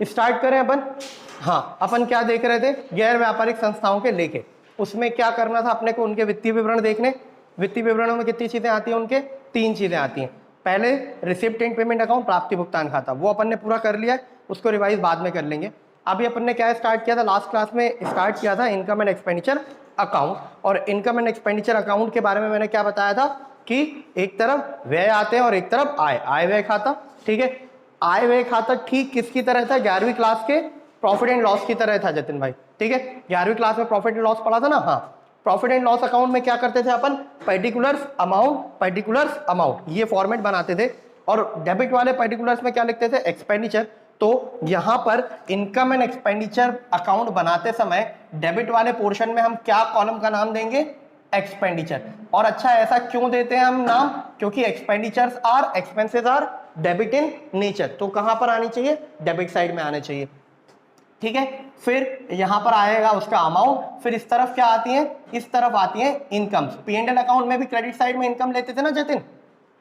Start करें अपन। हाँ, अपन क्या देख रहे थे, गैर व्यापारिक संस्थाओं के लेके, उसमें क्या करना था अपने को, उनके वित्तीय विवरण देखने। वित्तीय विवरणों में कितनी चीजें आती हैं, उनके 3 चीजें आती हैं। पहले रिसिप्ट एंड पेमेंट अकाउंट, प्राप्ति भुगतान खाता, वो अपन ने पूरा कर लिया है, उसको रिवाइज बाद में कर लेंगे। अभी अपन ने क्या स्टार्ट किया था, लास्ट क्लास में स्टार्ट किया था इनकम एंड एक्सपेंडिचर अकाउंट। और इनकम एंड एक्सपेंडिचर अकाउंट के बारे में मैंने क्या बताया था कि एक तरफ व्यय आते हैं और एक तरफ आय व्यय खाता। ठीक है, आय व्यय खाता ठीक किसकी तरह था, 11वीं क्लास के प्रॉफिट एंड लॉस की तरह था जतिन भाई। ठीक है, 11वीं क्लास में प्रॉफिट एंड लॉस पढ़ा था ना। हाँ, प्रॉफिट एंड लॉस अकाउंट में क्या करते थे अपन, पर्टिकुलर्स अमाउंट ये फॉर्मेट बनाते थे। और डेबिट वाले पर्टिकुलर्स में क्या लिखते थे, एक्सपेंडिचर। तो यहां पर इनकम एंड एक्सपेंडिचर अकाउंट बनाते समय डेबिट वाले पोर्शन में हम क्या कॉलम का नाम देंगे, एक्सपेंडिचर। और अच्छा, ऐसा क्यों देते हैं हम नाम, क्योंकि expenditures are, expenses are debit in nature, तो कहां पर आनी चाहिए, डेबिट साइड में आने चाहिए। ठीक है, फिर यहां पर आएगा उसका अमाउंट। फिर इस तरफ क्या आती है, इस तरफ आती है इनकम्स। P&L अकाउंट में भी क्रेडिट साइड में इनकम लेते थे ना जतिन,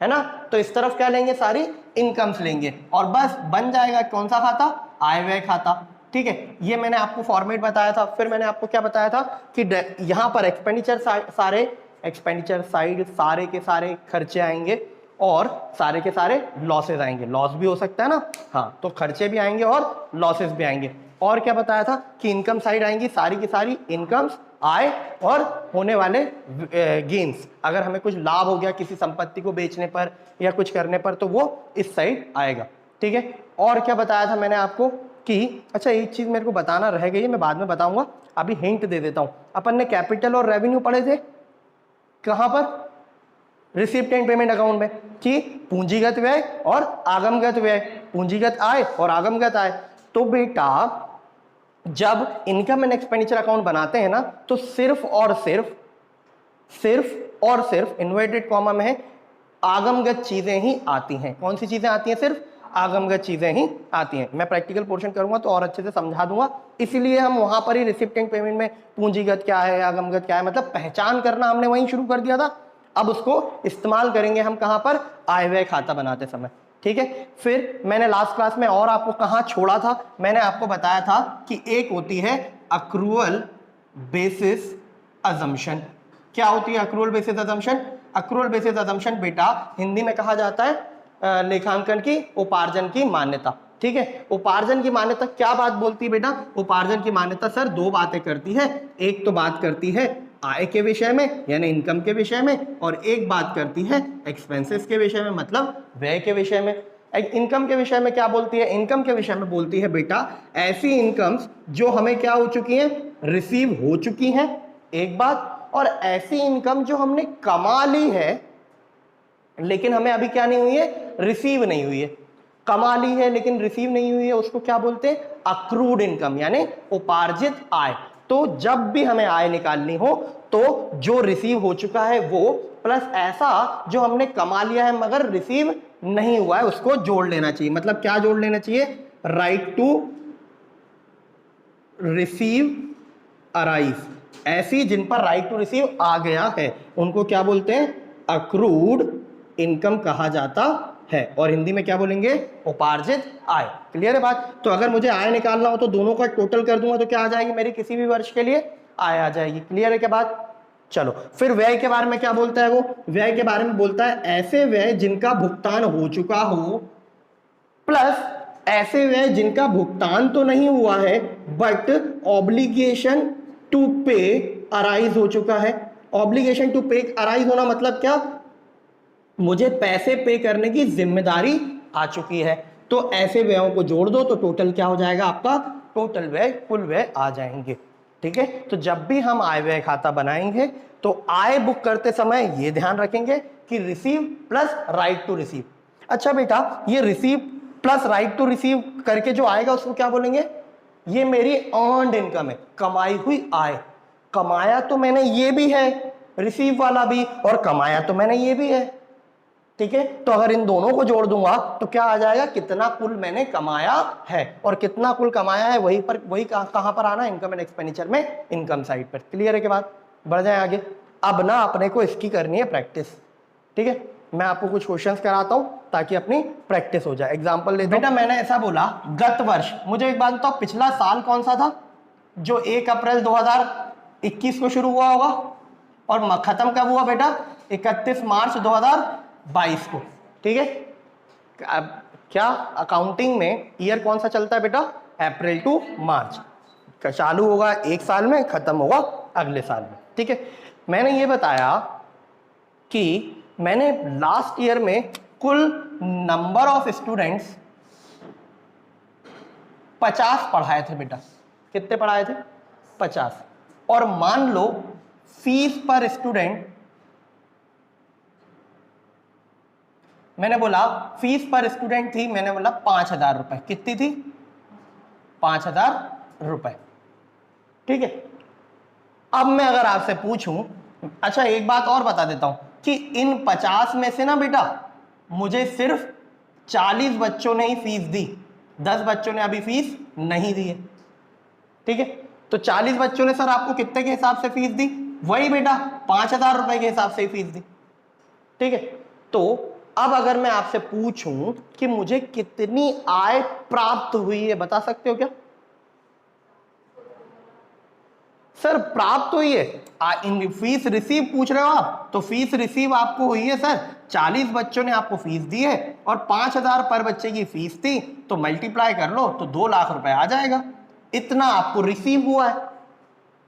है ना, तो इस तरफ क्या लेंगे, सारी इनकम्स लेंगे और बस बन जाएगा कौन सा खाता, आय व्यय खाता। ठीक है, ये मैंने आपको फॉर्मेट बताया था। फिर मैंने आपको क्या बताया था कि यहां पर एक्सपेंडिचर सारे, एक्सपेंडिचर साइड सारे के सारे खर्चे आएंगे और सारे के सारे लॉसेस आएंगे। लॉस भी हो सकता है ना, हाँ, तो खर्चे भी आएंगे और लॉसेस भी आएंगे। और क्या बताया था कि इनकम साइड आएंगी सारी की सारी इनकम्स, आय और होने वाले गेन्स। अगर हमें कुछ लाभ हो गया किसी संपत्ति को बेचने पर या कुछ करने पर तो वो इस साइड आएगा। ठीक है, और क्या बताया था मैंने आपको कि, अच्छा एक चीज मेरे को बताना रह गई है, मैं बाद में बताऊंगा, अभी हिंट दे देता हूं। अपन ने कैपिटल और रेवेन्यू पढ़े थे कहां पर, रिसिप्ट एंड पेमेंट अकाउंट में, कि पूंजीगत व्यय और आगमगत व्यय, पूंजीगत आय और आगमगत आय। तो बेटा जब इनकम एंड एक्सपेंडिचर अकाउंट बनाते हैं ना, तो सिर्फ और सिर्फ इन्वर्टेड कॉमा में है, आगमगत चीजें ही आती हैं। कौन सी चीजें आती हैं, सिर्फ आगमगत चीजें ही आती हैं। मैं प्रैक्टिकल पोर्शन करूंगा तो और अच्छे से समझा दूंगा, इसीलिए हम वहां पर ही रिसिप्ट एंड पेमेंट में पूंजीगत क्या है, आगमगत क्या है, मतलब पहचान करना हमने वहीं शुरू कर दिया था। अब उसको इस्तेमाल करेंगे हम कहां पर, आय व्यय खाता बनाते समय। ठीक है, फिर मैंने लास्ट क्लास में और आपको कहां छोड़ा था, मैंने आपको बताया था कि एक होती है अक्रूवल बेसिस अजम्पशन। क्या होती है accrual basis assumption, accrual basis assumption बेटा हिंदी में कहा जाता है लेखांकन की उपार्जन की मान्यता। ठीक है, उपार्जन की मान्यता क्या बात बोलती है बेटा, उपार्जन की मान्यता सर 2 बातें करती है। एक तो बात करती है आय के विषय में यानी इनकम के विषय में, और एक बात करती है एक्सपेंसेस के विषय में मतलब व्यय के विषय में। इनकम के विषय में क्या बोलती है, इनकम के विषय में बोलती है बेटा ऐसी इनकम्स जो हमें क्या हो चुकी हैं, रिसीव हो चुकी हैं, एक बात, और ऐसी इनकम जो हमने कमा ली है लेकिन हमें अभी क्या नहीं हुई है, रिसीव नहीं हुई है। कमा ली है लेकिन रिसीव नहीं हुई है, उसको क्या बोलते हैं, अक्रूड इनकम यानी उपार्जित आय। तो जब भी हमें आय निकालनी हो तो जो रिसीव हो चुका है वो प्लस ऐसा जो हमने कमा लिया है मगर रिसीव नहीं हुआ है उसको जोड़ लेना चाहिए। मतलब क्या जोड़ लेना चाहिए, राइट टू रिसीव अराइज, ऐसी जिन पर राइट टू रिसीव आ गया है उनको क्या बोलते हैं, अक्रूड इनकम कहा जाता है। और हिंदी में क्या बोलेंगे, उपार्जित आय। क्लियर है बात। तो अगर मुझे आय निकालना हो तो दोनों का टोटल कर दूंगा तो क्या आ जाएगी, मेरी किसी भी वर्ष के लिए आय आ जाएगी। क्लियर है क्या बात। चलो फिर व्यय के बारे में क्या बोलता है, वो व्यय के बारे में बोलता है ऐसे व्यय जिनका भुगतान हो चुका हो प्लस ऐसे व्यय जिनका भुगतान तो नहीं हुआ है बट ऑब्लिगेशन टू पे अराइज हो चुका है। ऑब्लिगेशन टू पे अराइज होना मतलब क्या, मुझे पैसे पे करने की जिम्मेदारी आ चुकी है। तो ऐसे व्ययों को जोड़ दो तो टोटल क्या हो जाएगा आपका, टोटल व्यय कुल व्यय आ जाएंगे। ठीक है, तो जब भी हम आय व्यय खाता बनाएंगे तो आय बुक करते समय ये ध्यान रखेंगे कि receive plus right to receive. अच्छा बेटा, ये receive plus right to receive करके जो आएगा उसको क्या बोलेंगे, ये मेरी अर्न्ड इनकम है, कमाई हुई आय। कमाया तो मैंने ये भी है, रिसीव वाला भी, और कमाया तो मैंने ये भी है। ठीक है, तो अगर इन दोनों को जोड़ दूंगा तो क्या आ जाएगा, कितना कुल मैंने कमाया है, और कितना कुल कमाया है वही कहां पर आना, इनकम एंड एक्सपेंडिचर में, इनकम साइड पर। क्लियर है के बाद, बढ़ जाए आगे। अब ना अपने को इसकी करनी है प्रैक्टिस। ठीक है, मैं आपको कुछ क्वेश्चंस कराता हूं, ताकि अपनी प्रैक्टिस हो जाए। एग्जाम्पल ले बेटा, मैंने ऐसा बोला गत वर्ष, मुझे एक बात बताओ पिछला साल कौन सा था जो 1 अप्रैल 2021 को शुरू हुआ होगा और खत्म कब हुआ बेटा 31 मार्च 2022 को। ठीक है, अब क्या अकाउंटिंग में ईयर कौन सा चलता है बेटा, अप्रैल टू मार्च, चालू होगा एक साल में, खत्म होगा अगले साल में। ठीक है, मैंने ये बताया कि मैंने लास्ट ईयर में कुल नंबर ऑफ स्टूडेंट्स 50 पढ़ाए थे बेटा। कितने पढ़ाए थे, 50। और मान लो फीस पर स्टूडेंट, मैंने बोला फीस पर स्टूडेंट थी, मैंने बोला 5,000 रुपए। कितनी थी, 5,000 रुपए। ठीक है, अब मैं अगर आपसे पूछूं, अच्छा एक बात और बता देता हूं कि इन 50 में से ना बेटा मुझे सिर्फ 40 बच्चों ने ही फीस दी, 10 बच्चों ने अभी फीस नहीं दी है। ठीक है, तो 40 बच्चों ने सर आपको कितने के हिसाब से फीस दी, वही बेटा 5,000 रुपए के हिसाब से ही फीस दी। ठीक है, तो अब अगर मैं आपसे पूछूं कि मुझे कितनी आय प्राप्त हुई है, बता सकते हो क्या सर? प्राप्त हुई है, फीस रिसीव पूछ रहे हो आप, तो फीस रिसीव आपको हुई है सर, 40 बच्चों ने आपको फीस दी है और 5,000 पर बच्चे की फीस थी, तो मल्टीप्लाई कर लो तो 2 लाख रुपए आ जाएगा, इतना आपको रिसीव हुआ है।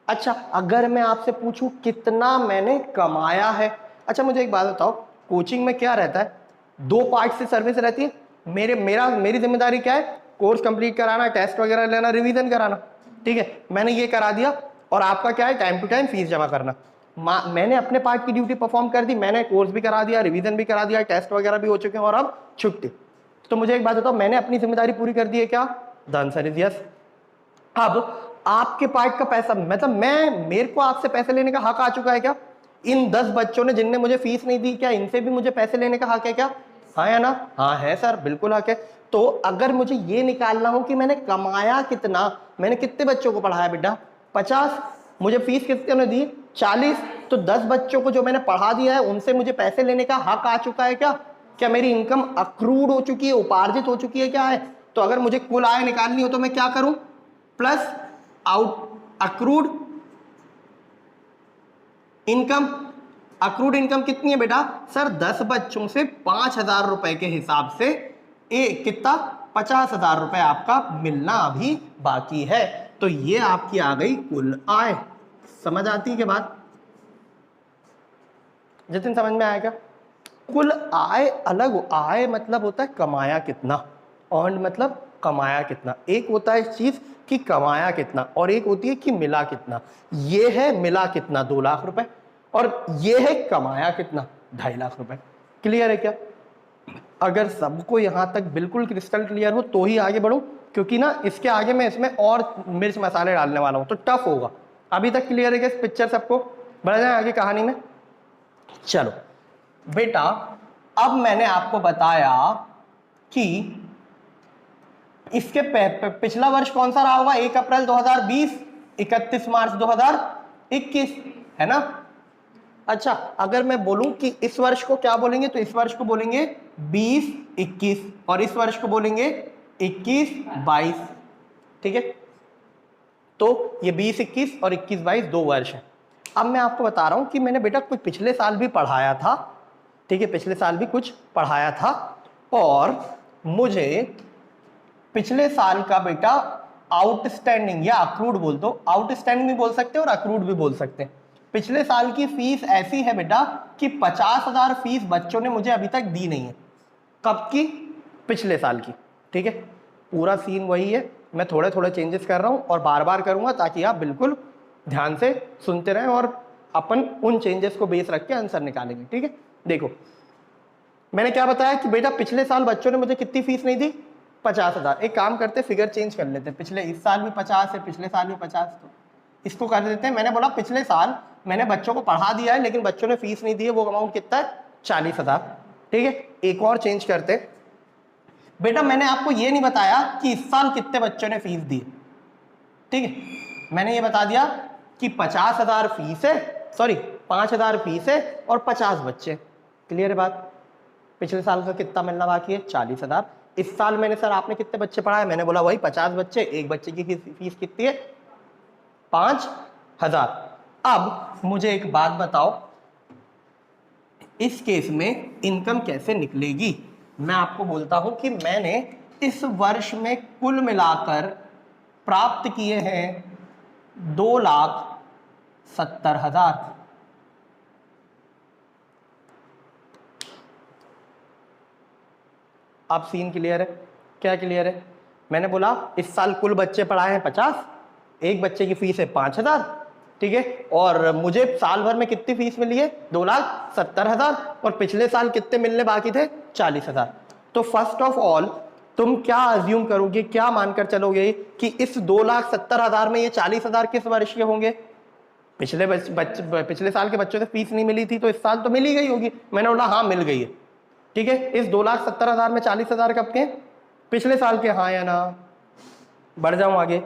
अच्छा, अगर मैं आपसे पूछूं कितना मैंने कमाया है, अच्छा मुझे एक बात बताओ, कोचिंग में क्या रहता है, 2 पार्ट से सर्विस रहती है। मेरी जिम्मेदारी क्या है, कोर्स कंप्लीट कराना, टेस्ट वगैरह लेना, रिवीजन कराना। ठीक है, मैंने ये करा दिया और आपका क्या है, टाइम टू टाइम फीस जमा करना। मैंने अपने पार्ट की ड्यूटी परफॉर्म कर दी, मैंने कोर्स भी करा दिया, रिवीजन भी करा दिया, टेस्ट वगैरह भी हो चुके हैं और अब छुट्टी। तो मुझे एक बात बताओ, मैंने अपनी जिम्मेदारी पूरी कर दी है क्या? The answer is yes. अब आपके पार्ट का पैसा, मतलब मेरे को आपसे पैसे लेने का हक आ चुका है क्या? इन 10 बच्चों ने जिनने मुझे फीस नहीं दी, क्या इनसे भी मुझे पैसे लेने का हक है क्या? हाँ या ना? हाँ है सर, बिल्कुल हक है। तो अगर मुझे ये निकालना हो कि मैंने कमाया कितना, मैंने कितने बच्चों को पढ़ाया बेटा, 50, मुझे फीस कितने ने दी, 40, तो 10 बच्चों को जो मैंने पढ़ा दिया है उनसे मुझे पैसे लेने का हक आ चुका है क्या? क्या मेरी इनकम अक्रूड हो चुकी है, उपार्जित हो चुकी है, क्या है? तो अगर मुझे कुल आय निकालनी हो तो मैं क्या करूं, plus accrued income. Accrued income कितनी है बेटा सर, 10 बच्चों से 5,000 रुपए के हिसाब से कितना, 50,000 रुपए आपका मिलना अभी बाकी है। तो ये आपकी आ गई कुल आय। समझ आती है के बात? जितिन समझ में आया क्या? कुल आय अलग, आय मतलब होता है कमाया कितना, अर्न मतलब कमाया कितना। एक होता है इस चीज कि कमाया कितना और एक होती है कि मिला कितना। ये है मिला कितना 2 लाख रुपए और ये है कमाया कितना 2.5 लाख रुपए। क्लियर है क्या? अगर सबको यहां तक बिल्कुल क्रिस्टल क्लियर हो तो ही आगे बढ़ूं, क्योंकि ना इसके आगे मैं इसमें और मिर्च मसाले डालने वाला हूं तो टफ होगा। अभी तक क्लियर है क्या इस पिक्चर सबको? बढ़ जाए आगे कहानी में। चलो बेटा, अब मैंने आपको बताया कि इसके पिछला वर्ष कौन सा रहा होगा, 1 अप्रैल 2020, 31 मार्च 2021, है ना? अच्छा, अगर मैं बोलूं कि इस वर्ष को क्या बोलेंगे, तो इस वर्ष को बोलेंगे 20-21 और इस वर्ष को बोलेंगे 21-22। ठीक है, तो ये 20-21 और 21-22 2 वर्ष है। अब मैं आपको बता रहा हूं कि मैंने बेटा कुछ पिछले साल भी पढ़ाया था। ठीक है, पिछले साल भी कुछ पढ़ाया था और मुझे पिछले साल का बेटा आउटस्टैंडिंग या अक्रूड बोल दो, आउटस्टैंडिंग भी बोल सकते हैं और अक्रूड भी बोल सकते हैं। पिछले साल की फीस ऐसी है बेटा कि 50,000 फीस बच्चों ने मुझे अभी तक दी नहीं है। कब की? पिछले साल की। ठीक है, पूरा सीन वही है, मैं थोड़े थोड़े चेंजेस कर रहा हूं और बार बार करूंगा ताकि आप बिल्कुल ध्यान से सुनते रहें और अपन उन चेंजेस को बेस रख के आंसर निकालेंगे। ठीक है, देखो मैंने क्या बताया कि बेटा पिछले साल बच्चों ने मुझे कितनी फीस नहीं दी, 50,000। एक काम करते, फिगर चेंज कर लेते, पिछले इस साल भी 50 है, पिछले साल भी 50, तो इसको कर देते हैं। मैंने बोला पिछले साल मैंने बच्चों को पढ़ा दिया है लेकिन बच्चों ने फीस नहीं दी है, वो अमाउंट कितना है, 40,000। ठीक है, एक और चेंज करते, बेटा मैंने आपको ये नहीं बताया कि इस साल कितने बच्चों ने फीस दी। ठीक है, मैंने ये बता दिया कि 50,000 फीस है, सॉरी 5,000 फीस है और 50 बच्चे। क्लियर है बात? पिछले साल का कितना मिलना बाकी है? 40,000। इस साल मैंने सर आपने कितने बच्चे पढ़ाए? मैंने बोला वही 50 बच्चे। एक बच्चे की फीस कितनी है? 5,000। अब मुझे एक बात बताओ, इस केस में इनकम कैसे निकलेगी? मैं आपको बोलता हूं कि मैंने इस वर्ष में कुल मिलाकर प्राप्त किए हैं 2,70,000। आप सीन क्लियर है? क्या क्लियर है? मैंने बोला इस साल कुल बच्चे पढ़ाए हैं 50, एक बच्चे की फीस है 5,000, ठीक है, और मुझे साल भर में कितनी फीस मिली है? 2,70,000, और पिछले साल कितने मिलने बाकी थे? 40,000। तो फर्स्ट ऑफ ऑल तुम क्या अज्यूम करोगे, क्या मानकर चलोगे कि इस 2,70,000 में ये 40,000 किस वर्ष के होंगे? पिछले साल के बच्चों से फीस नहीं मिली थी तो इस साल तो मिल ही गई होगी। मैंने बोला हाँ मिल गई है, ठीक है। इस 2,70,000 में 40,000 कब के? पिछले साल के, हाँ या ना? बढ़ जाऊं आगे,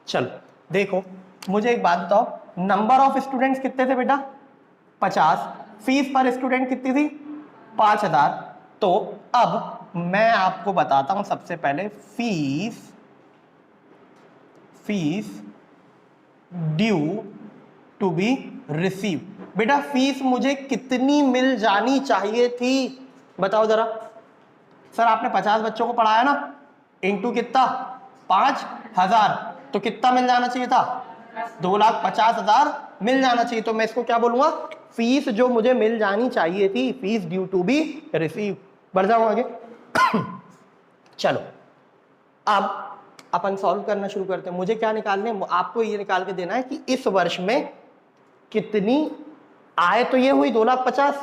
चलो देखो मुझे एक बात बताओ, नंबर ऑफ स्टूडेंट्स कितने थे बेटा? 50। फीस पर स्टूडेंट कितनी थी? 5,000। तो अब मैं आपको बताता हूं सबसे पहले fees due to be receive. बेटा फीस मुझे कितनी मिल जानी चाहिए थी? बताओ जरा। सर आपने 50 बच्चों को पढ़ाया ना, इंटू कितना? 5,000, तो कितना मिल जाना चाहिए था? 2,50,000 मिल जाना चाहिए। तो मैं इसको क्या बोलूंगा? फीस जो मुझे मिल जानी चाहिए थी, fees due to be receive. बढ़ जाऊं आगे। चलो अब अपन सॉल्व करना शुरू करते हैं। मुझे क्या निकालने? आपको ये निकाल के देना है कि इस वर्ष में कितनी आय तो ये हुई 2,50,000।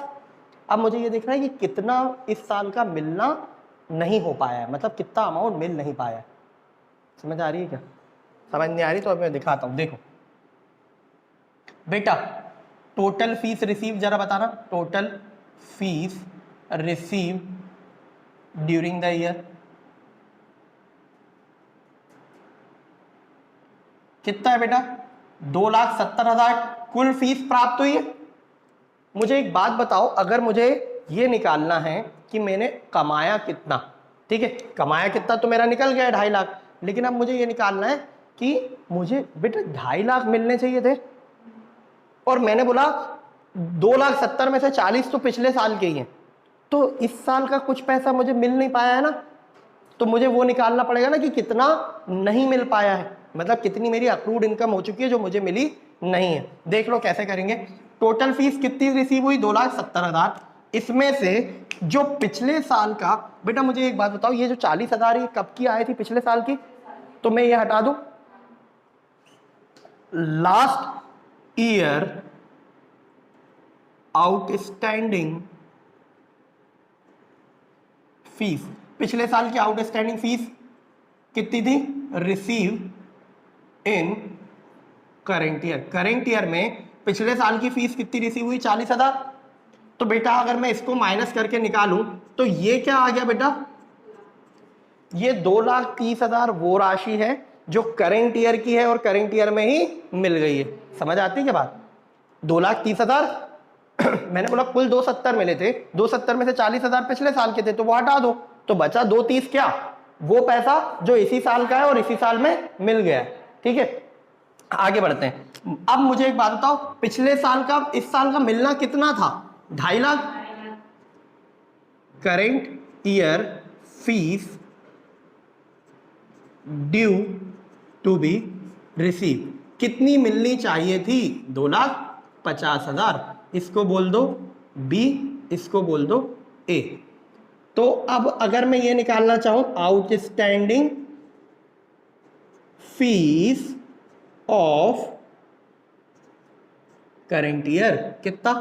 अब मुझे ये देखना है कि कितना इस साल का मिलना नहीं हो पाया है, मतलब कितना अमाउंट मिल नहीं पाया है। समझ आ रही है क्या? समझ नहीं आ रही तो अब मैं दिखाता हूं। देखो बेटा टोटल फीस रिसीव जरा बताना, total fees receive during the year कितना है बेटा? 2,70,000 कुल फीस प्राप्त हुई है। मुझे एक बात बताओ, अगर मुझे ये निकालना है कि मैंने कमाया कितना, ठीक है, कमाया कितना तो मेरा निकल गया 2.5 लाख, लेकिन अब मुझे ये निकालना है कि मुझे बेटा 2.5 लाख मिलने चाहिए थे, और मैंने बोला 2,70,000 में से 40 तो पिछले साल के ही हैं, तो इस साल का कुछ पैसा मुझे मिल नहीं पाया है ना, तो मुझे वो निकालना पड़ेगा ना कि कितना नहीं मिल पाया है, मतलब कितनी मेरी अक्रूड इनकम हो चुकी है जो मुझे मिली नहीं है। देख लो कैसे करेंगे। टोटल फीस कितनी रिसीव हुई? 2,70,000। इसमें से जो पिछले साल का, बेटा मुझे एक बात बताओ, ये जो 40,000 ये कब की आई थी? पिछले साल की। तो मैं ये हटा दूं, लास्ट ईयर आउटस्टैंडिंग फीस, पिछले साल की आउटस्टैंडिंग फीस कितनी थी? Receive in current year. Current year में पिछले साल की फीस कितनी रिसीव हुई? 40,000। तो बेटा अगर मैं इसको माइनस करके निकालूं तो ये क्या आ गया बेटा? ये 2,30,000 वो राशि है जो करेंट ईयर की है और करेंट ईयर में ही मिल गई है। समझ आती है क्या बात? 2,30,000 मैंने बोला कुल 270 मिले थे, 270 में से 40,000 पिछले साल के थे तो वो हटा दो, तो बचा 230 क्या? वो पैसा जो इसी साल का है और इसी साल में मिल गया है, ठीक है। आगे बढ़ते हैं। अब मुझे एक बात बताओ, पिछले साल का इस साल का मिलना कितना था? 2.5 lakh. Current year fees due to be receive कितनी मिलनी चाहिए थी? 2,50,000। इसको बोल दो बी, इसको बोल दो ए। तो अब अगर मैं ये निकालना चाहूं, outstanding fees of current year कितना?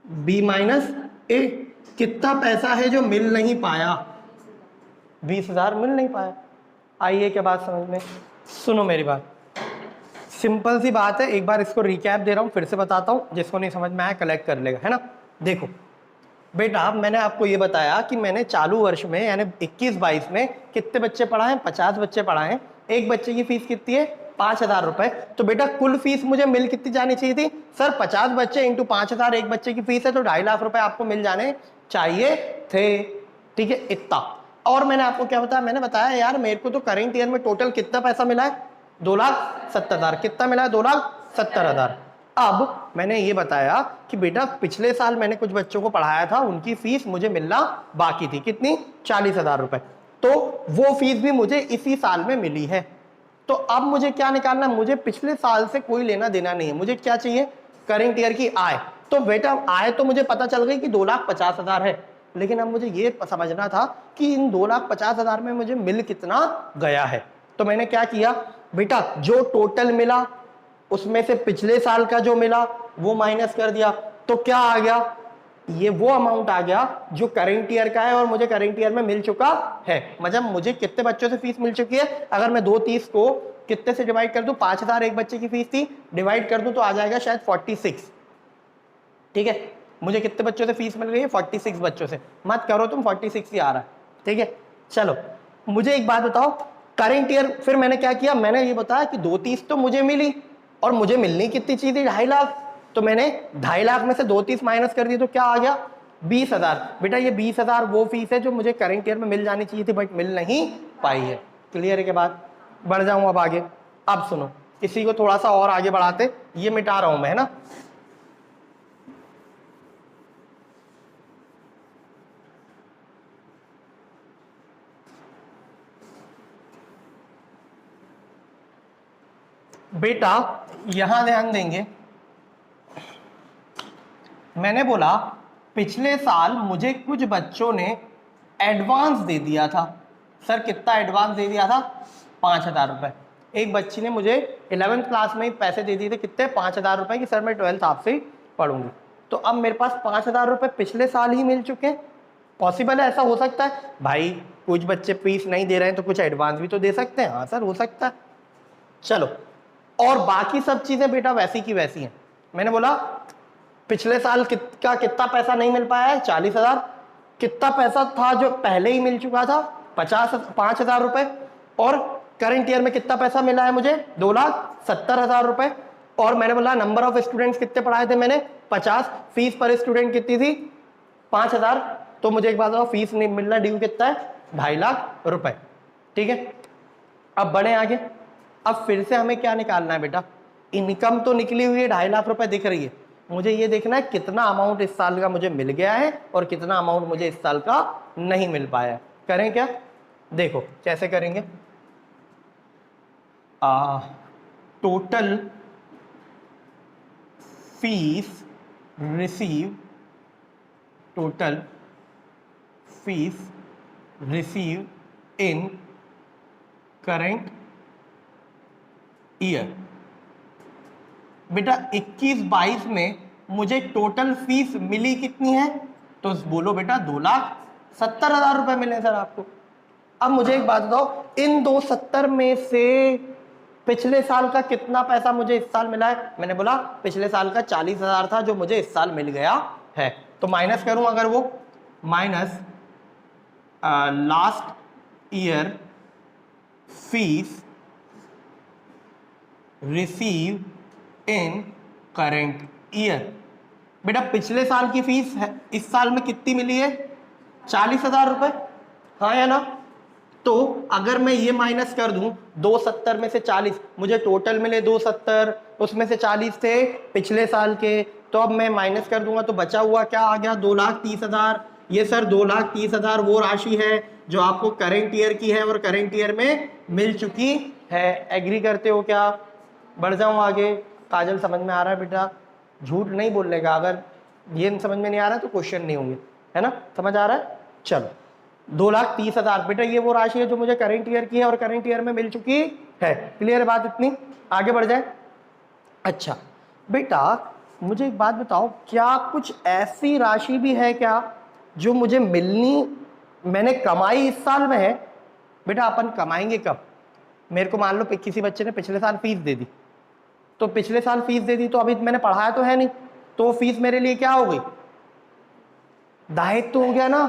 बी माइनस ए। कितना पैसा है जो मिल नहीं पाया? 20,000 मिल नहीं पाया। आइए क्या बात समझ में, सुनो मेरी बात, सिंपल सी बात है। एक बार इसको रिकैप दे रहा हूं, फिर से बताता हूं, जिसको नहीं समझ में आया कलेक्ट कर लेगा, है ना। देखो बेटा मैंने आपको ये बताया कि मैंने चालू वर्ष में यानी 21-22 में कितने बच्चे पढ़ाए हैं? 50 बच्चे पढ़ाए हैं। एक बच्चे की फीस कितनी है? 5,000 रुपए। तो बेटा कुल फीस मुझे मिल कितनी जानी चाहिए थी सर? 50 बच्चे इंटू 5,000 एक बच्चे की फीस है, तो 2.5 लाख रुपए आपको मिल जाने चाहिए थे। ठीक है, इतना। और मैंने आपको क्या बताया? मैंने बताया यार मेरे को तो करेंट ईयर में टोटल कितना पैसा मिला है? 2,70,000। कितना मिला है? 2,70,000। अब मैंने ये बताया कि बेटा पिछले साल मैंने कुछ बच्चों को पढ़ाया था, उनकी फीस मुझे मिलना बाकी थी। कितनी? 40,000 रुपए। तो वो फीस भी मुझे इसी साल में मिली है। तो अब मुझे क्या निकालना? मुझे पिछले साल से कोई लेना देना नहीं है, मुझे क्या चाहिए? करेंट ईयर की आय। तो बेटा आय तो मुझे पता चल गई कि 2,50,000 है, लेकिन अब मुझे ये समझना था कि इन 2,50,000 में मुझे मिल कितना गया है। तो मैंने क्या किया बेटा, जो टोटल मिला उसमें से पिछले साल का जो मिला वो माइनस कर दिया, तो क्या आ गया? ये वो अमाउंट आ गया जो करेंट ईयर का है और मुझे करेंट ईयर में मिल चुका है। मतलब मुझे कितने बच्चों से फीस मिल चुकी है? अगर मैं 230 को कितने से डिवाइड कर दूं, 5,000 एक बच्चे की फीस थी, डिवाइड कर दूं तो आ जाएगा शायद 46। ठीक है, मुझे कितने बच्चों से फीस मिल रही है? 46 बच्चों से। मत करो तुम, 46 ही आ रहा है। ठीक है, चलो मुझे एक बात बताओ, करेंट ईयर फिर मैंने क्या किया? मैंने ये बताया कि 230 तो मुझे मिली और मुझे मिलनी कितनी चाहिए थी? 2.5 लाख। तो मैंने 2.5 लाख में से 230 माइनस कर दी तो क्या आ गया? 20,000। बेटा ये 20,000 वो फीस है जो मुझे करेंट ईयर में मिल जानी चाहिए थी बट मिल नहीं पाई है। क्लियर है के बाद? बढ़ जाऊं अब आगे। अब सुनो, इसी को थोड़ा सा और आगे बढ़ाते, ये मिटा रहा हूं मैं, है ना। बेटा यहां ध्यान देंगे, मैंने बोला पिछले साल मुझे कुछ बच्चों ने एडवांस दे दिया था। सर कितना एडवांस दे दिया था? 5,000 रुपए। एक बच्ची ने मुझे 11th क्लास में ही पैसे दे दिए थे। कितने? 5,000 रुपए की, सर मैं 12th आपसे ही पढ़ूंगी। तो अब मेरे पास 5,000 रुपए पिछले साल ही मिल चुके हैं। पॉसिबल है? ऐसा हो सकता है भाई? कुछ बच्चे फीस नहीं दे रहे हैं तो कुछ एडवांस भी तो दे सकते हैं। हाँ सर हो सकता है। चलो, और बाकी सब चीजें बेटा वैसी की वैसी हैं। मैंने बोला पिछले साल का कितना पैसा नहीं मिल पाया है? 40,000। कितना पैसा था जो पहले ही मिल चुका था? 5,000 रुपए। और करंट ईयर में कितना पैसा मिला है मुझे? 2,70,000 रुपए। और मैंने बोला नंबर ऑफ स्टूडेंट्स कितने पढ़ाए थे मैंने? 50। फीस पर स्टूडेंट कितनी थी? 5,000। तो मुझे एक बात बताओ, फीस नहीं मिलना ड्यू कितना है? 2.5 लाख रुपए। ठीक है, अब बढ़े आगे। अब फिर से हमें क्या निकालना है बेटा? इनकम तो निकली हुई है, 2.5 लाख रुपए दिख रही है। मुझे ये देखना है कितना अमाउंट इस साल का मुझे मिल गया है और कितना अमाउंट मुझे इस साल का नहीं मिल पाया है। करें क्या? देखो कैसे करेंगे। Total fees receive, total fees receive in current year. बेटा 21-22 में मुझे टोटल फीस मिली कितनी है? तो बोलो बेटा 2,70,000 रुपए मिले सर आपको। अब मुझे एक बात बताओ, इन 270 में से पिछले साल का कितना पैसा मुझे इस साल मिला है? मैंने बोला पिछले साल का 40,000 था जो मुझे इस साल मिल गया है। तो माइनस करूं अगर वो, minus last year fees receive in current year. बेटा पिछले साल की फीस है इस साल में कितनी मिली है? 40,000 रुपए, हाँ या ना? तो अगर मैं ये माइनस कर दूं, 270 में से 40, मुझे टोटल मिले 270, उसमें से 40 थे पिछले साल के, तो अब मैं माइनस कर दूंगा तो बचा हुआ क्या आ गया? 2,30,000। ये सर 2,30,000 वो राशि है जो आपको करेंट ईयर की है और करेंट ईयर में मिल चुकी है। एग्री करते हो क्या? बढ़ जाऊं आगे। काजल समझ में आ रहा है बेटा? झूठ नहीं बोलने का, अगर ये समझ में नहीं आ रहा है तो क्वेश्चन नहीं होंगे, है ना? समझ आ रहा है? चलो 2,30,000 बेटा ये वो राशि है जो मुझे करेंट ईयर की है और करेंट ईयर में मिल चुकी है। क्लियर है बात इतनी? आगे बढ़ जाए। अच्छा बेटा मुझे एक बात बताओ, क्या कुछ ऐसी राशि भी है क्या जो मुझे मिलनी, मैंने कमाई इस साल में है? बेटा अपन कमाएंगे कब? मेरे को मान लो किसी बच्चे ने पिछले साल फीस दे दी, तो पिछले साल फीस दे दी तो अभी मैंने पढ़ाया तो है नहीं, तो फीस मेरे लिए क्या हो गई? दायित्व तो हो गया ना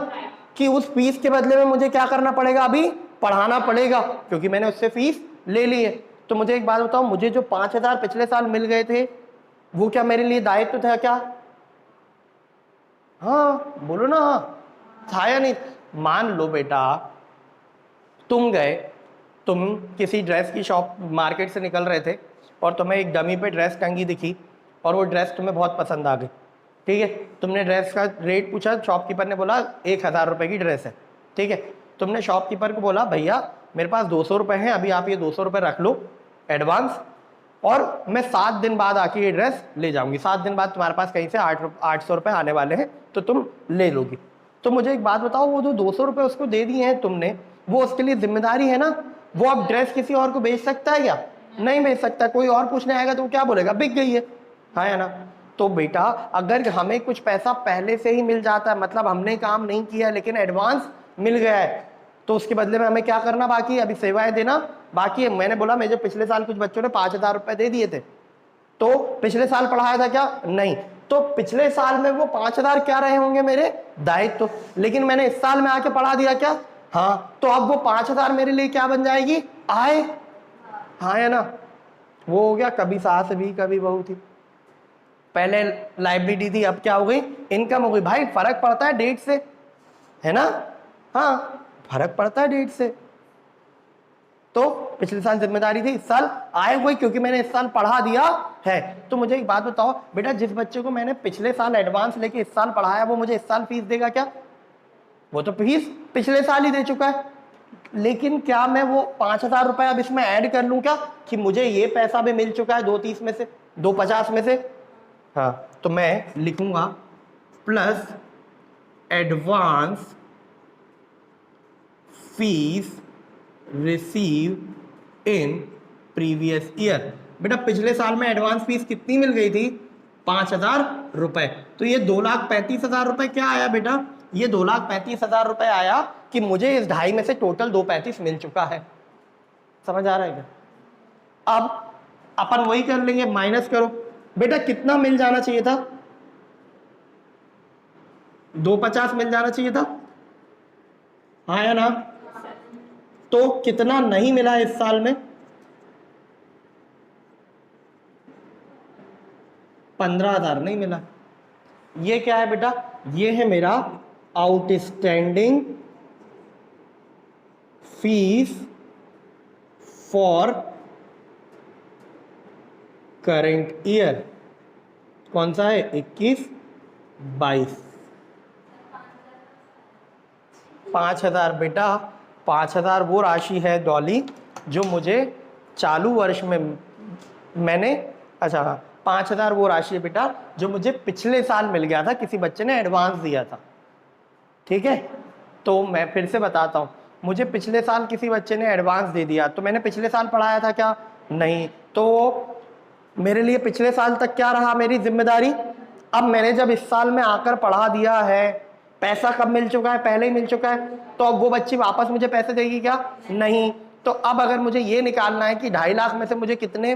कि उस फीस के बदले में मुझे क्या करना पड़ेगा? अभी पढ़ाना पड़ेगा, क्योंकि मैंने उससे फीस ले ली है। तो मुझे एक बात बताओ, मुझे जो 5,000 पिछले साल मिल गए थे वो क्या मेरे लिए दायित्व था क्या? हाँ बोलो ना, हाँ था या नहीं? मान लो बेटा तुम गए, तुम किसी ड्रेस की शॉप मार्केट से निकल रहे थे और तुम्हें एक डमी पे ड्रेस टंगी दिखी और वो ड्रेस तुम्हें बहुत पसंद आ गई, ठीक है? तुमने ड्रेस का रेट पूछा, शॉपकीपर ने बोला 1,000 रुपये की ड्रेस है, ठीक है? तुमने शॉपकीपर को बोला भैया मेरे पास 200 रुपये हैं, अभी आप ये 200 रुपये रख लो एडवांस, और मैं 7 दिन बाद आके ये ड्रेस ले जाऊंगी। 7 दिन बाद तुम्हारे पास कहीं से 800 रुपये आने वाले हैं तो तुम ले लोगी। तो मुझे एक बात बताओ, वो जो 200 रुपये उसको दे दिए हैं तुमने, वो उसके लिए जिम्मेदारी है ना? वो अब ड्रेस किसी और को बेच सकता है क्या? नहीं बेच सकता। कोई और पूछने आएगा तो वो क्या बोलेगा? बिक गई है, हाँ या ना? तो बेटा अगर हमें कुछ पैसा पहले से ही मिल जाता है, मतलब हमने काम नहीं किया लेकिन एडवांस मिल गया है, तो उसके बदले में हमें क्या करना बाकी है? अभी सेवाएं देना बाकी है। मैंने बोला मुझे पिछले साल कुछ बच्चों ने 5,000 रुपये दे दिए थे, तो पिछले साल पढ़ाया था क्या? नहीं। तो पिछले साल में वो 5,000 क्या रहे होंगे? मेरे दायित्व। लेकिन मैंने इस साल में आके पढ़ा दिया क्या? हाँ। तो अब वो 5,000 मेरे लिए क्या बन जाएगी? आय, हाँ या ना? वो हो गया कभी सास भी कभी बहू थी। पहले लाइबिलिटी थी, अब क्या हो गई? इनकम हो गई। भाई फर्क पड़ता है डेट से, है ना? हाँ फर्क पड़ता है डेट से। तो पिछले साल जिम्मेदारी थी, इस साल आय हुई क्योंकि मैंने इस साल पढ़ा दिया है। तो मुझे एक बात बताओ बेटा, जिस बच्चे को मैंने पिछले साल एडवांस लेके इस साल पढ़ाया, वो मुझे इस साल फीस देगा क्या? वो तो फीस पिछले साल ही दे चुका है। लेकिन क्या मैं वो 5,000 रुपए अब इसमें ऐड कर लूं क्या, कि मुझे ये पैसा भी मिल चुका है 230 में से, 250 में से? हाँ, तो मैं लिखूंगा plus advance fees receive in previous year. बेटा पिछले साल में एडवांस फीस कितनी मिल गई थी? 5,000 रुपए। तो ये 2,35,000 रुपए क्या आया बेटा? ये 2,35,000 रुपए आया कि मुझे इस 2.5 में से टोटल 235 मिल चुका है। समझ आ रहा है क्या? अब अपन वही कर लेंगे, माइनस करो। बेटा कितना मिल जाना चाहिए था? 250 मिल जाना चाहिए था, हाँ या ना? तो कितना नहीं मिला इस साल में? 15,000 नहीं मिला। ये क्या है बेटा? ये है मेरा outstanding fees for current year. कौन सा है? 21-22। 5,000 बेटा, 5,000 वो राशि है डॉली जो मुझे चालू वर्ष में मैंने, अच्छा हाँ, 5,000 वो राशि है बेटा जो मुझे पिछले साल मिल गया था, किसी बच्चे ने एडवांस दिया था, ठीक है? तो मैं फिर से बताता हूँ, मुझे पिछले साल किसी बच्चे ने एडवांस दे दिया, तो मैंने पिछले साल पढ़ाया था क्या? नहीं। तो मेरे लिए पिछले साल तक क्या रहा मेरी जिम्मेदारी? अब मैंने जब इस साल में आकर पढ़ा दिया है, पैसा कब मिल चुका है? पहले ही मिल चुका है। तो अब वो बच्ची वापस मुझे पैसे देगी क्या? नहीं। तो अब अगर मुझे ये निकालना है कि 2.5 लाख में से मुझे कितने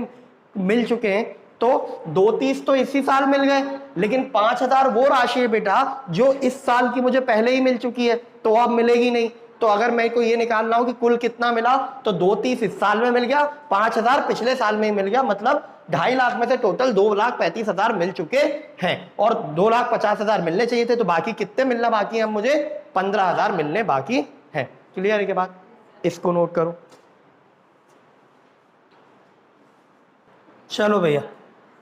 मिल चुके हैं, तो 230 तो इसी साल मिल गए, लेकिन 5,000 वो राशि है बेटा जो इस साल की मुझे पहले ही मिल चुकी है, तो अब मिलेगी नहीं। तो अगर मेरे को ये निकालना हो कि कुल कितना मिला, तो 230 इस साल में मिल गया, 5,000 पिछले साल में ही मिल गया, मतलब 2.5 लाख में से टोटल 2,35,000 मिल चुके हैं, और 2,50,000 मिलने चाहिए थे। तो बाकी कितने मिलना बाकी है? मुझे 15,000 मिलने बाकी है। क्लियर है के बाद? इसको नोट करो। चलो भैया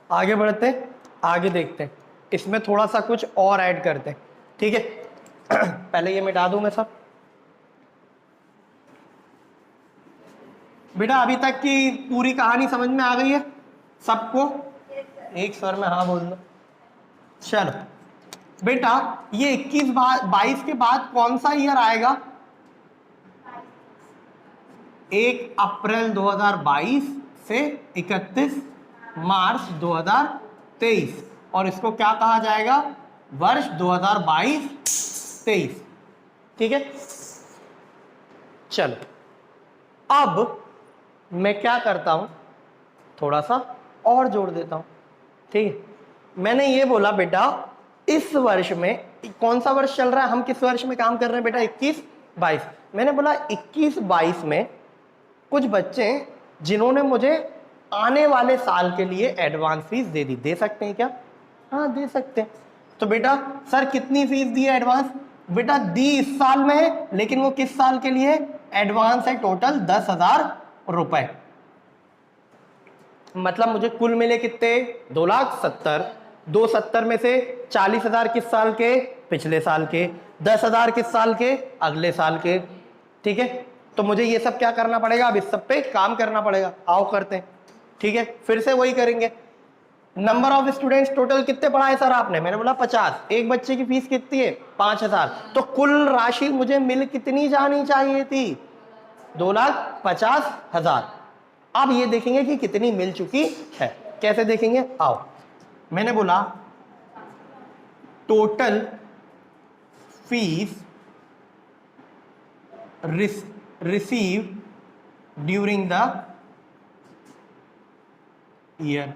आगे बढ़ते हैं, आगे देखते हैं, इसमें थोड़ा सा कुछ और ऐड करते हैं, ठीक है? पहले ये मिटा दूं मैं सब। बेटा अभी तक की पूरी कहानी समझ में आ गई है सबको? एक स्वर में हाँ बोल दो। चलो बेटा, ये 21-22 के बाद कौन सा ईयर आएगा? 1 अप्रैल 2022 से 31 मार्च 2023, और इसको क्या कहा जाएगा? वर्ष 2022-23, ठीक है? चलो अब मैं क्या करता हूं, थोड़ा सा और जोड़ देता हूं, ठीक है? मैंने ये बोला बेटा इस वर्ष में, कौन सा वर्ष चल रहा है, हम किस वर्ष में काम कर रहे हैं बेटा? 21-22। मैंने बोला 21-22 में कुछ बच्चे जिन्होंने मुझे आने वाले साल के लिए एडवांस फीस दे दी। दे सकते हैं क्या? हाँ दे सकते हैं। तो बेटा सर कितनी फीस दी है एडवांस? बेटा दी इस साल में है, लेकिन वो किस साल के लिए? एडवांस है टोटल 10,000 रुपए। मतलब मुझे कुल मिले कितने? 2,70,000। 270 में से 40,000 किस साल के? पिछले साल के। 10,000 किस साल के? अगले साल के। ठीक है, तो मुझे ये सब क्या करना पड़ेगा? अब इस सब पे काम करना पड़ेगा। आओ करते हैं। ठीक है, फिर से वही करेंगे। नंबर ऑफ स्टूडेंट्स टोटल कितने पढ़ाए सर आपने? मैंने बोला 50। एक बच्चे की फीस कितनी है? 5,000। तो कुल राशि मुझे मिल कितनी जानी चाहिए थी? 2,50,000। अब ये देखेंगे कि कितनी मिल चुकी है। कैसे देखेंगे? आओ, मैंने बोला total fees receive during the year.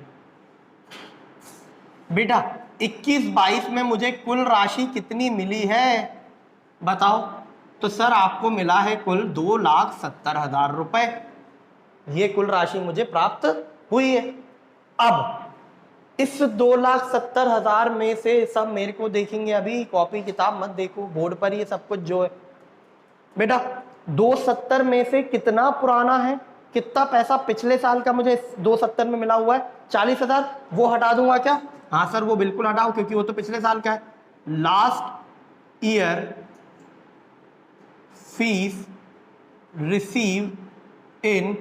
बेटा 21-22 में मुझे कुल राशि कितनी मिली है बताओ? तो सर आपको मिला है कुल 2,70,000 रुपए। ये कुल राशि मुझे प्राप्त हुई है। अब इस 2,70,000 में से सब मेरे को देखेंगे, अभी कॉपी किताब मत देखो, बोर्ड पर ये सब कुछ जो है। बेटा 270 में से कितना पुराना है? कितना पैसा पिछले साल का मुझे 270 में मिला हुआ है? 40,000। वो हटा दूंगा क्या? हाँ सर वो बिल्कुल हटाओ, क्योंकि वो तो पिछले साल का है। Last year fees receive in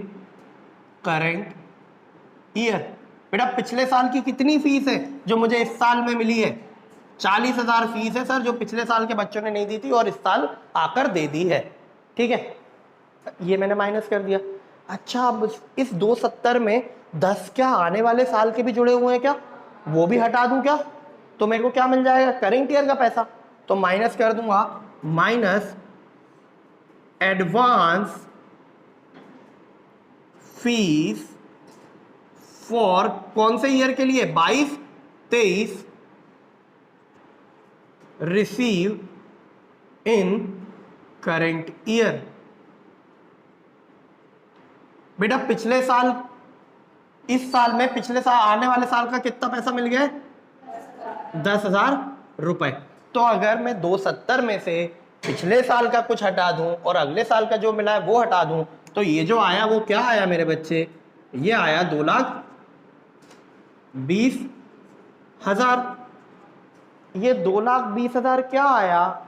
current year. बेटा पिछले साल की कितनी फीस है जो मुझे इस साल में मिली है? 40,000 फीस है सर, जो पिछले साल के बच्चों ने नहीं दी थी और इस साल आकर दे दी है। ठीक है, ये मैंने माइनस कर दिया। अच्छा, अब इस 270 में 10 क्या आने वाले साल के भी जुड़े हुए हैं क्या? वो भी हटा दूं क्या? तो मेरे को क्या मिल जाएगा? करेंट ईयर का पैसा। तो माइनस कर दूंगा, माइनस एडवांस फीस फॉर कौन से ईयर के लिए? 22-23 रिसीव इन करेंट ईयर। बेटा पिछले साल, इस साल में पिछले साल आने वाले साल का कितना पैसा मिल गया? 10,000 रुपए। तो अगर मैं 270 में से पिछले साल का कुछ हटा दूं और अगले साल का जो मिला है वो हटा दूं, तो ये जो आया वो क्या आया मेरे बच्चे? ये आया 2,20,000। ये 2,20,000 क्या आया?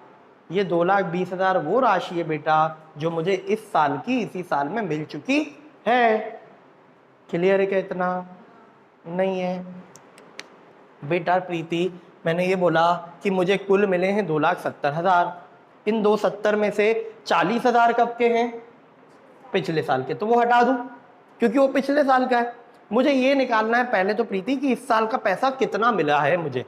ये 2,20,000 वो राशि है बेटा जो मुझे इस साल की इसी साल में मिल चुकी है। क्लियर है क्या? इतना नहीं है बेटा प्रीति, मैंने ये बोला कि मुझे कुल मिले हैं 2,70,000। इन 270 में से 40,000 कब के हैं? पिछले साल के। तो वो हटा दूं क्योंकि वो पिछले साल का है। मुझे ये निकालना है पहले तो प्रीति कि इस साल का पैसा कितना मिला है मुझे।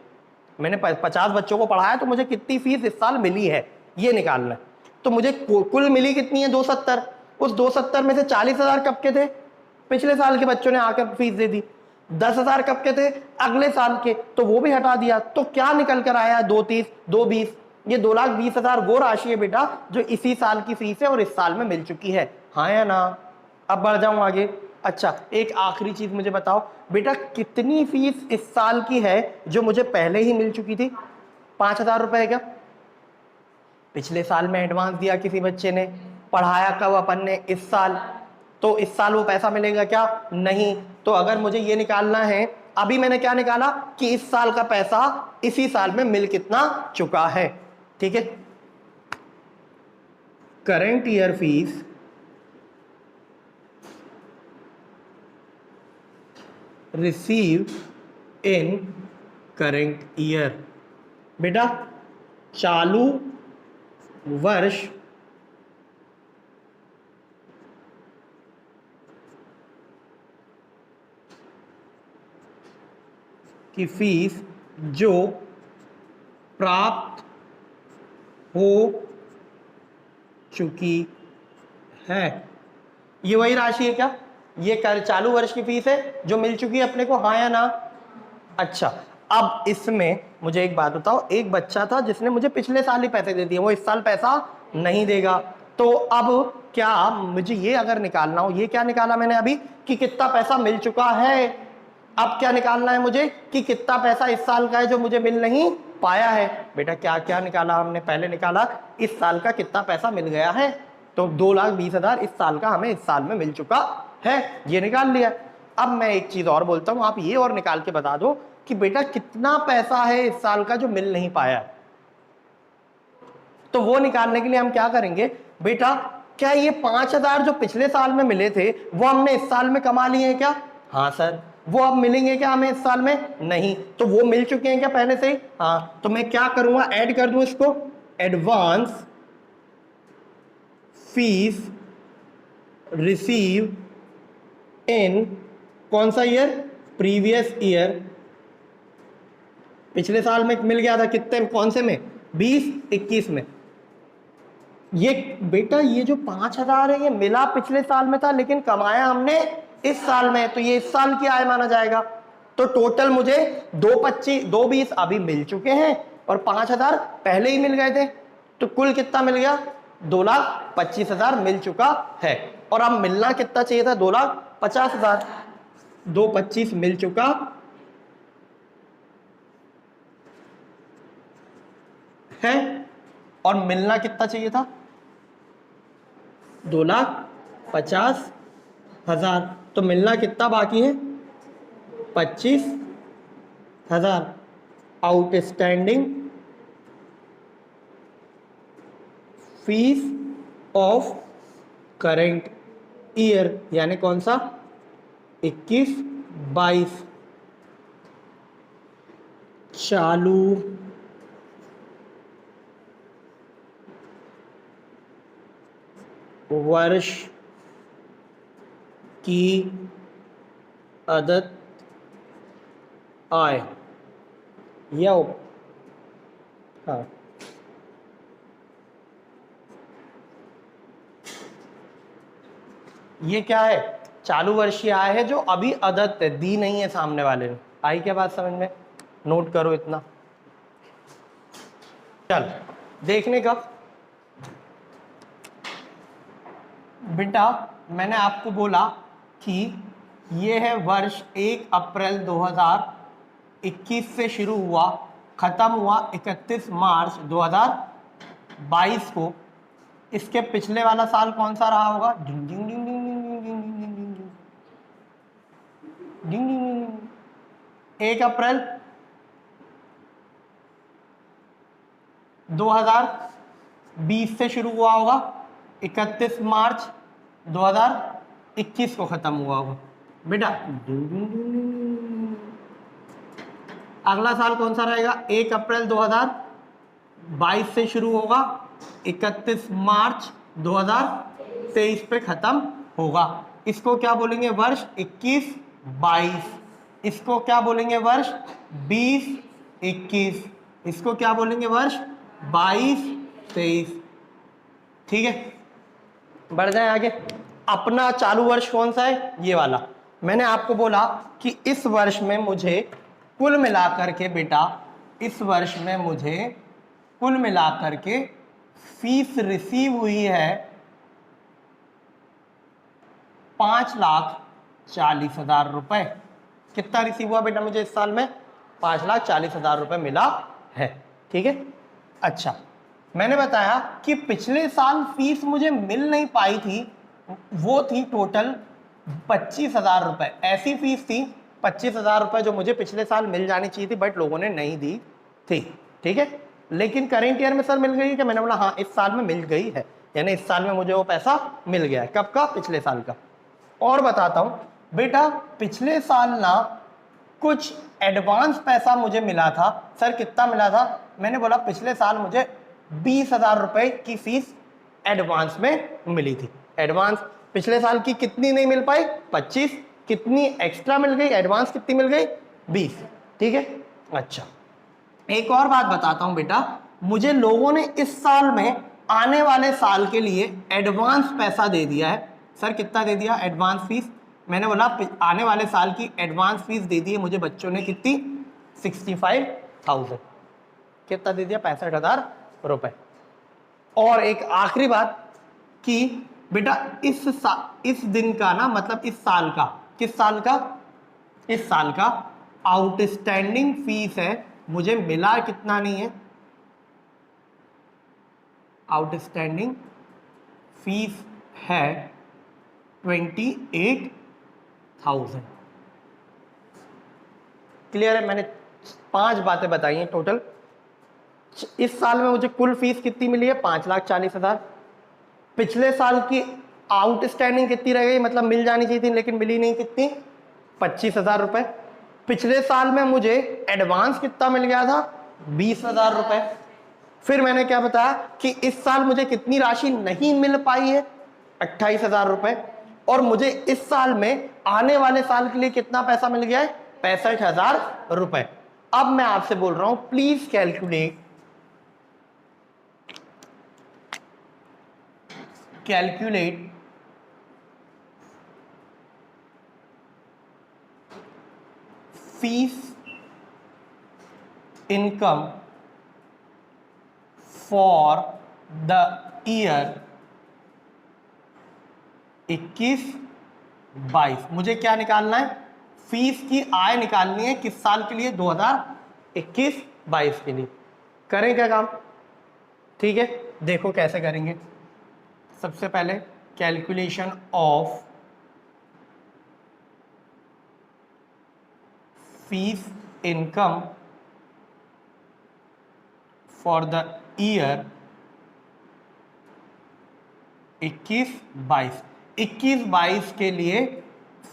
मैंने 50 बच्चों को पढ़ाया तो मुझे कितनी फीस इस साल मिली है ये निकालना है। तो मुझे कुल मिली कितनी है? 270। उस 270 में से 40,000 कब के थे? पिछले साल के बच्चों ने आकर फीस दे दी। 10,000 कब के थे? अगले साल के। तो वो भी हटा दिया। तो क्या निकल कर आया? 2,30, 2,20। ये 2,20,000 वो राशि है बेटा जो इसी साल की फीस है और इस साल में मिल चुकी है। हाँ या ना? अब बढ़ जाऊं आगे। अच्छा, एक आखिरी चीज मुझे बताओ बेटा, कितनी फीस इस साल की है जो मुझे पहले ही मिल चुकी थी? 5,000 रुपए है क्या? पिछले साल में एडवांस दिया किसी बच्चे ने, पढ़ाया कब अपन ने? इस साल। तो इस साल वो पैसा मिलेगा क्या? नहीं। तो अगर मुझे ये निकालना है, अभी मैंने क्या निकाला कि इस साल का पैसा इसी साल में मिल कितना चुका है। ठीक है, current year fees receive in current year. बेटा चालू वर्ष की फीस जो प्राप्त हो चुकी है। ये वही राशि है क्या? ये चालू वर्ष की फीस है जो मिल चुकी है अपने को, हाँ या ना? अच्छा, अब इसमें मुझे एक बात बताओ, एक बच्चा था जिसने मुझे पिछले साल ही पैसे दे दिए, वो इस साल पैसा नहीं देगा। तो अब क्या मुझे ये अगर निकालना हो, ये क्या निकाला मैंने अभी कि कितना पैसा मिल चुका है, अब क्या निकालना है मुझे कि कितना पैसा इस साल का है जो मुझे मिल नहीं पाया है। बेटा क्या क्या निकाला हमने, पहले निकाला इस साल का कितना पैसा मिल गया है, तो 2,20,000 इस साल का हमें इस साल में मिल चुका है, ये निकाल लिया। अब मैं एक चीज और बोलता हूं, आप ये और निकाल के बता दो कि बेटा कितना पैसा है इस साल का जो मिल नहीं पाया। तो वो निकालने के लिए हम क्या करेंगे बेटा, क्या ये 5,000 जो पिछले साल में मिले थे वो हमने इस साल में कमा लिए हैं क्या? हाँ सर। वो अब मिलेंगे क्या हमें इस साल में? नहीं। तो वो मिल चुके हैं क्या पहले से ही? हाँ। तो मैं क्या करूंगा, ऐड कर दूं इसको, एडवांस फीस रिसीव इन कौन सा ईयर? Previous year. पिछले साल में मिल गया था कितने, कौन से में? 20-21 में। ये बेटा ये जो 5,000 है ये मिला पिछले साल में था लेकिन कमाया हमने इस साल में, तो ये इस साल की आय माना जाएगा। तो टोटल मुझे 2,20 अभी मिल चुके हैं और 5,000 पहले ही मिल गए थे, तो कुल कितना मिल गया? 2,25,000 मिल चुका है। और अब मिलना कितना चाहिए था? 2,50,000। 2,25 मिल चुका है और मिलना कितना चाहिए था? 2,50,000। तो मिलना कितना बाकी है? 25,000। Outstanding fees of current year, यानी कौन सा? 21-22 चालू वर्ष की आदत आय या हाँ ये क्या है? चालू वर्षीय आय है जो अभी अदत्त है, दी नहीं है सामने वाले ने। आई क्या बात समझ में? नोट करो इतना। चल देखने का बेटा, मैंने आपको बोला कि ये है वर्ष 1 अप्रैल 2021 से शुरू हुआ, खत्म हुआ 31 मार्च 2022 को। इसके पिछले वाला साल कौन सा रहा होगा? 1 अप्रैल 2020 से शुरू हुआ होगा, 31 मार्च 2021 को खत्म हुआ होगा। बेटा अगला साल कौन सा रहेगा? 1 अप्रैल 2022 से शुरू होगा, 31 मार्च 2023 पे खत्म होगा। इसको क्या बोलेंगे? वर्ष 21-22। इसको क्या बोलेंगे? वर्ष 20-21। इसको क्या बोलेंगे? वर्ष 22-23। ठीक है, बढ़ जाए आगे। अपना चालू वर्ष कौन सा है? ये वाला। मैंने आपको बोला कि इस वर्ष में मुझे कुल मिलाकर के बेटा, इस वर्ष में मुझे कुल मिलाकर के फीस रिसीव हुई है 5,40,000 रुपए। कितना रिसीव हुआ बेटा मुझे इस साल में? 5,40,000 रुपए मिला है। ठीक है, अच्छा मैंने बताया कि पिछले साल फीस मुझे मिल नहीं पाई थी, वो थी टोटल 25,000 रुपए। ऐसी फीस थी 25,000 रुपए जो मुझे पिछले साल मिल जानी चाहिए थी, बट लोगों ने नहीं दी थी। ठीक है, लेकिन करेंट ईयर में सर मिल गई है क्या? मैंने बोला हाँ इस साल में मिल गई है, यानी इस साल में मुझे वो पैसा मिल गया है। कब का? पिछले साल का। और बताता हूं बेटा, पिछले साल ना कुछ एडवांस पैसा मुझे मिला था। सर कितना मिला था? मैंने बोला पिछले साल मुझे 20,000 रुपए की फीस एडवांस में मिली थी। एडवांस पिछले साल की कितनी नहीं मिल पाई? 25। कितनी एक्स्ट्रा मिल गई? एडवांस कितनी मिल गई? 20। ठीक है, अच्छा एक और बात बताता हूं बेटा, मुझे लोगों ने इस साल में आने वाले साल के लिए एडवांस पैसा दे दिया है। सर कितना दे दिया एडवांस फीस? मैंने बोला आने वाले साल की एडवांस फीस दे दी है मुझे बच्चों ने, कितनी? 65,000। कितना दे दिया? 65,000 रुपए। और एक आखिरी बात, कि बेटा इस दिन का ना, मतलब इस साल का, किस साल का, इस साल का आउटस्टैंडिंग फीस है, मुझे मिला कितना नहीं है, आउटस्टैंडिंग फीस है 28,000। क्लियर है? मैंने 5 बातें बताई हैं टोटल। इस साल में मुझे कुल फीस कितनी मिली है? 5,40,000। पिछले साल की आउटस्टैंडिंग कितनी रह गई, मतलब मिल जानी चाहिए थी लेकिन मिली नहीं, कितनी? 25,000 रुपए। पिछले साल में मुझे एडवांस कितना मिल गया था? 20,000 रुपए। फिर मैंने क्या बताया कि इस साल मुझे कितनी राशि नहीं मिल पाई है? 28,000 रुपए। और मुझे इस साल में आने वाले साल के लिए कितना पैसा मिल गया है? 65,000 रुपए। अब मैं आपसे बोल रहा हूं, please calculate fees income for the year 21-22। मुझे क्या निकालना है? फीस की आय निकालनी है, किस साल के लिए? 2021-22 के लिए। करें क्या काम? ठीक है, देखो कैसे करेंगे। सबसे पहले calculation of fees income for the year 21-22। 21-22 के लिए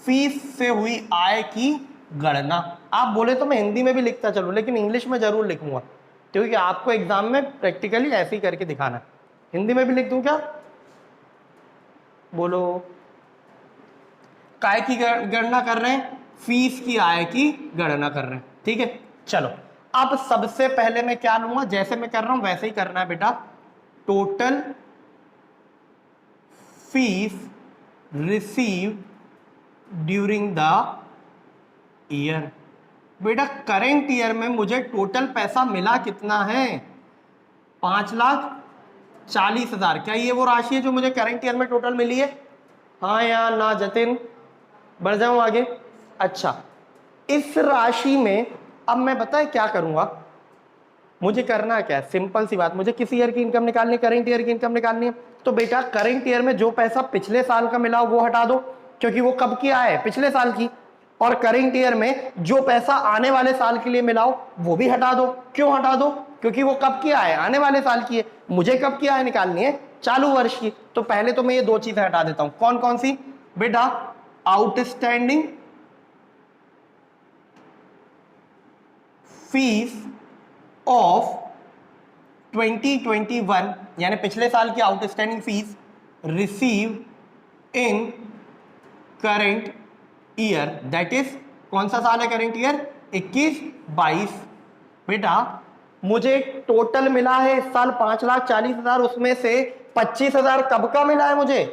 फीस से हुई आय की गणना। आप बोले तो मैं हिंदी में भी लिखता चलूं, लेकिन इंग्लिश में जरूर लिखूंगा क्योंकि आपको एग्जाम में प्रैक्टिकली ऐसे ही करके दिखाना है। हिंदी में भी लिख दूं क्या? बोलो। काय की गणना कर रहे हैं? फीस की आय की गणना कर रहे हैं। ठीक है, चलो अब सबसे पहले मैं क्या लूंगा? जैसे मैं कर रहा हूं वैसे ही करना है बेटा। Total fees receive during the year. बेटा करेंट ईयर में मुझे टोटल पैसा मिला कितना है? 5,40,000। क्या ये वो राशि है जो मुझे करेंट ईयर में टोटल मिली है? हाँ या ना जतिन? बढ़ जाऊं आगे। अच्छा, इस राशि में अब मैं बताए क्या करूंगा? मुझे करना क्या है? सिंपल सी बात, मुझे किस ईयर की इनकम निकालनी है? करेंट ईयर की इनकम निकालनी है। तो बेटा करेंट ईयर में जो पैसा पिछले साल का मिला वो हटा दो, क्योंकि वो कब की आय है? पिछले साल की। और करेंट ईयर में जो पैसा आने वाले साल के लिए मिला हो वो भी हटा दो। क्यों हटा दो? क्योंकि वो कब की आय है? आने वाले साल की है। मुझे कब की आय निकालनी है? चालू वर्ष की। तो पहले तो मैं ये 2 चीजें हटा देता हूं। कौन कौन सी? बेटा आउटस्टैंडिंग फीस ऑफ 2021, यानी पिछले साल की outstanding fees receive in current year, that is कौन सा साल है करेंट ईयर? 21-22। बेटा मुझे टोटल मिला है इस साल 5,40,000, उसमें से 25,000 कब का मिला है मुझे?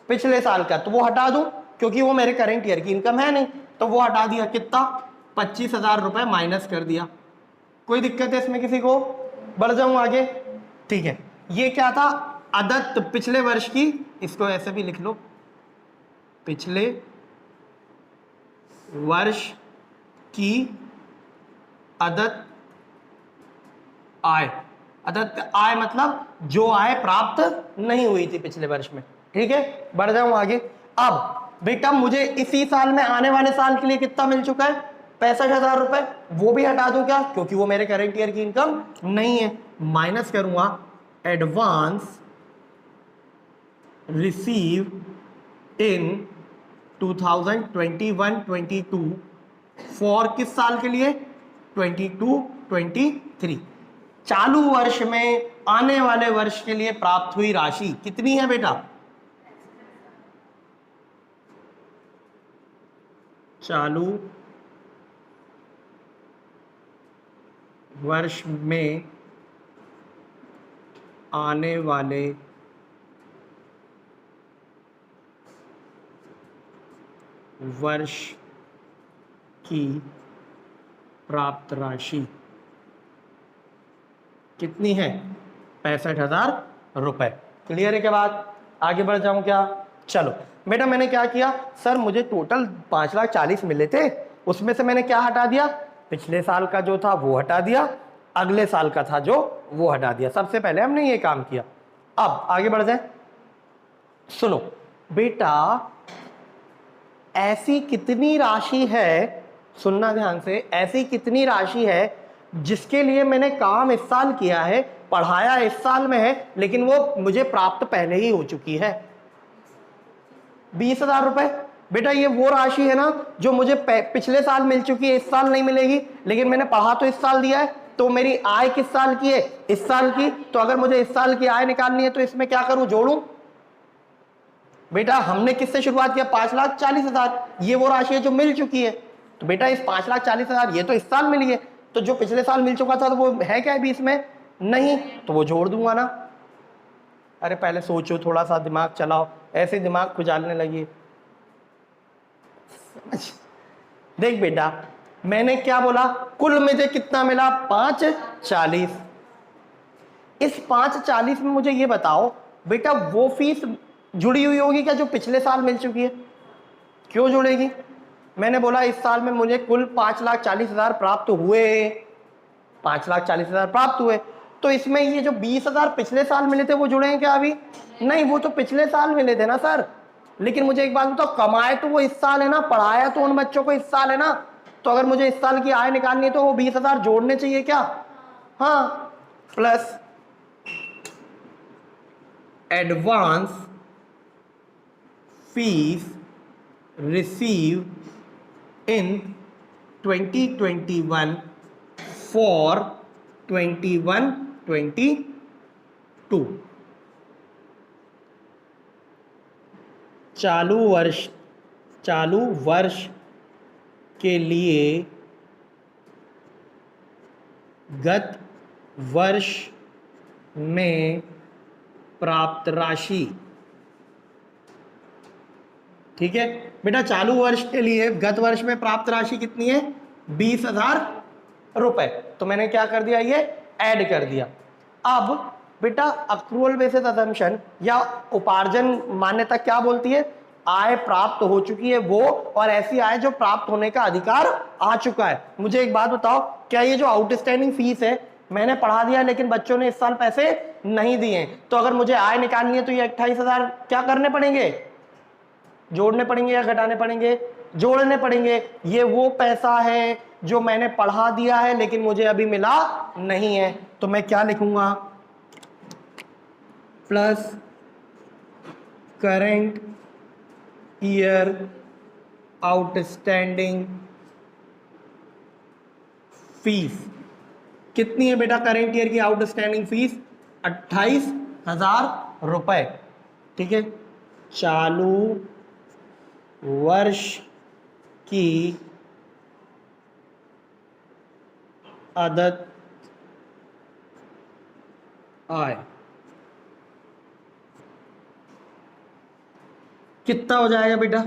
पिछले साल का। तो वो हटा दूं क्योंकि वो मेरे करेंट ईयर की इनकम है नहीं, तो वो हटा दिया। कितना? 25,000 रुपए माइनस कर दिया। कोई दिक्कत है इसमें किसी को? बढ़ जाऊं आगे? ठीक है, ये क्या था? अदत्त पिछले वर्ष की, इसको ऐसे भी लिख लो, पिछले वर्ष की अदत्त आय। अदत्त आय मतलब जो आय प्राप्त नहीं हुई थी पिछले वर्ष में। ठीक है, बढ़ जाऊं आगे। अब बेटा मुझे इसी साल में आने वाले साल के लिए कितना मिल चुका है? 65,000 रुपए। वो भी हटा दूं क्या? क्योंकि वो मेरे करेंट ईयर की इनकम नहीं है। माइनस करूंगा एडवांस रिसीव इन 2021-22 फॉर किस साल के लिए? 22-23। चालू वर्ष में आने वाले वर्ष के लिए प्राप्त हुई राशि कितनी है बेटा? चालू वर्ष में आने वाले वर्ष की प्राप्त राशि कितनी है? 65,000 रुपए। क्लियर है क्या बात? आगे बढ़ जाऊं क्या? चलो बेटा, मैंने क्या किया सर, मुझे टोटल 5,40,000 मिले थे, उसमें से मैंने क्या हटा दिया, पिछले साल का जो था वो हटा दिया, अगले साल का था जो वो हटा दिया। सबसे पहले हमने ये काम किया। अब आगे बढ़ जाए। सुनो बेटा, ऐसी कितनी राशि है, सुनना ध्यान से, ऐसी कितनी राशि है जिसके लिए मैंने काम इस साल किया है, पढ़ाया इस साल में है, लेकिन वो मुझे प्राप्त पहले ही हो चुकी है? 20,000 रुपए। बेटा ये वो राशि है ना जो मुझे पिछले साल मिल चुकी है, इस साल नहीं मिलेगी, लेकिन मैंने पढ़ा तो इस साल दिया है। तो मेरी आय किस साल की है? इस साल की। तो अगर मुझे इस साल की आय निकालनी है तो इसमें क्या करूं, जोड़ूं? बेटा हमने किससे शुरुआत किया? 5,40,000। ये वो राशि है जो मिल चुकी है। तो बेटा इस 5,40,000 ये तो इस साल मिली है, तो जो पिछले साल मिल चुका था तो वो है क्या अभी इसमें? नहीं, तो वो जोड़ दूंगा ना। अरे पहले सोचो, थोड़ा सा दिमाग चलाओ, ऐसे दिमाग खुजालने लगी। देख बेटा, मैंने क्या बोला, कुल मुझे कितना मिला? 5,40,000। इस 5,40,000 में मुझे ये बताओ बेटा, वो फीस जुड़ी हुई होगी क्या जो पिछले साल मिल चुकी है? क्यों जुड़ेगी? मैंने बोला इस साल में मुझे कुल 5,40,000 प्राप्त हुए, 5,40,000 प्राप्त हुए, तो इसमें ये जो 20,000 पिछले साल मिले थे वो जुड़े हैं क्या अभी? नहीं, वो तो पिछले साल मिले थे ना सर। लेकिन मुझे एक बात बताओ, कमाए तो वो इस साल है ना, पढ़ाया तो उन बच्चों को इस साल है ना, तो अगर मुझे इस साल की आय निकालनी है तो वो 20,000 जोड़ने चाहिए क्या? हाँ। Plus advance fees receive in 2021 for 21-22। चालू वर्ष के लिए गत वर्ष में प्राप्त राशि। ठीक है बेटा, चालू वर्ष के लिए गत वर्ष में प्राप्त राशि कितनी है? 20,000 रुपए। तो मैंने क्या कर दिया, ये ऐड कर दिया। अब बेटा अक्रूअल बेसिस असम्पशन या उपार्जन मान्यता क्या बोलती है? आय प्राप्त हो चुकी है वो, और ऐसी आय जो प्राप्त होने का अधिकार आ चुका है। मुझे एक बात बताओ, क्या ये जो आउटस्टैंडिंग फीस है मैंने पढ़ा दिया लेकिन बच्चों ने इस साल पैसे नहीं दिए, तो अगर मुझे आय निकालनी है तो ये 28,000 क्या करने पड़ेंगे? जोड़ने पड़ेंगे या घटाने पड़ेंगे? जोड़ने पड़ेंगे। ये वो पैसा है जो मैंने पढ़ा दिया है लेकिन मुझे अभी मिला नहीं है, तो मैं क्या लिखूंगा? Plus current year outstanding fees. कितनी है बेटा करेंट ईयर की आउटस्टैंडिंग फीस? 28,000 रुपए। ठीक है, चालू वर्ष की आदत आय कितना हो जाएगा बेटा?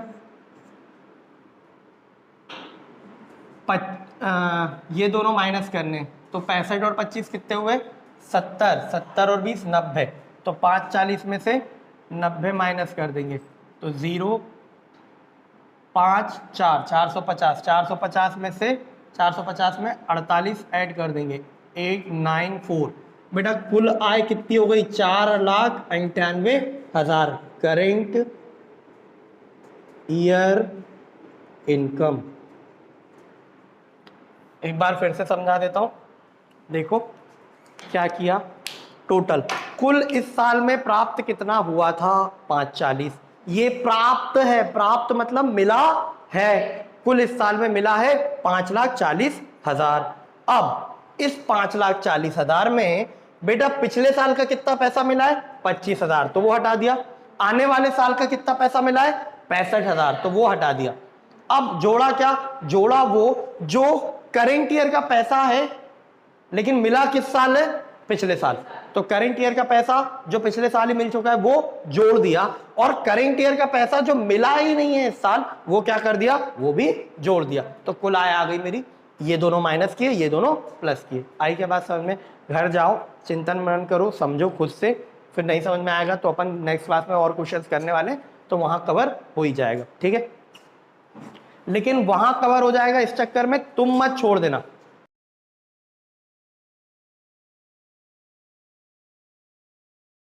ये दोनों माइनस करने, तो 65 और 25 कितने हुए? 70। 70 और 20 90। तो 5,40,000 में से 90 माइनस कर देंगे तो 0 5 4 450। 450 में से 450 में 48 ऐड कर देंगे 894। बेटा कुल आय कितनी हो गई? 4,98,000 करेंट ईयर इनकम। एक बार फिर से समझा देता हूं। देखो क्या किया, टोटल कुल इस साल में प्राप्त कितना हुआ था? 5,40,000। ये प्राप्त है, प्राप्त मतलब मिला है। कुल इस साल में मिला है 5,40,000। अब इस 5,40,000 में बेटा पिछले साल का कितना पैसा मिला है? 25,000, तो वो हटा दिया। आने वाले साल का कितना पैसा मिला है? 65,000, तो वो हटा दिया। अब जोड़ा क्या? जोड़ा वो जो करेंट ईयर का पैसा है लेकिन मिला किस साल है? पिछले साल। तो करेंट ईयर का पैसा जो पिछले साल ही मिल चुका है वो जोड़ दिया, और करेंट ईयर का पैसा जो मिला ही नहीं है इस साल वो क्या कर दिया? वो भी जोड़ दिया। तो कुल आय आ गई मेरी। ये दोनों माइनस किए, ये दोनों प्लस किए। आई के बाद समझ में? घर जाओ, चिंतन मनन करो, समझो खुद से, फिर नहीं समझ में आएगा तो अपन नेक्स्ट क्लास में और क्वेश्चंस करने वाले हैं, तो वहां कवर हो ही जाएगा, ठीक है। लेकिन वहां कवर हो जाएगा, इस चक्कर में तुम मत छोड़ देना,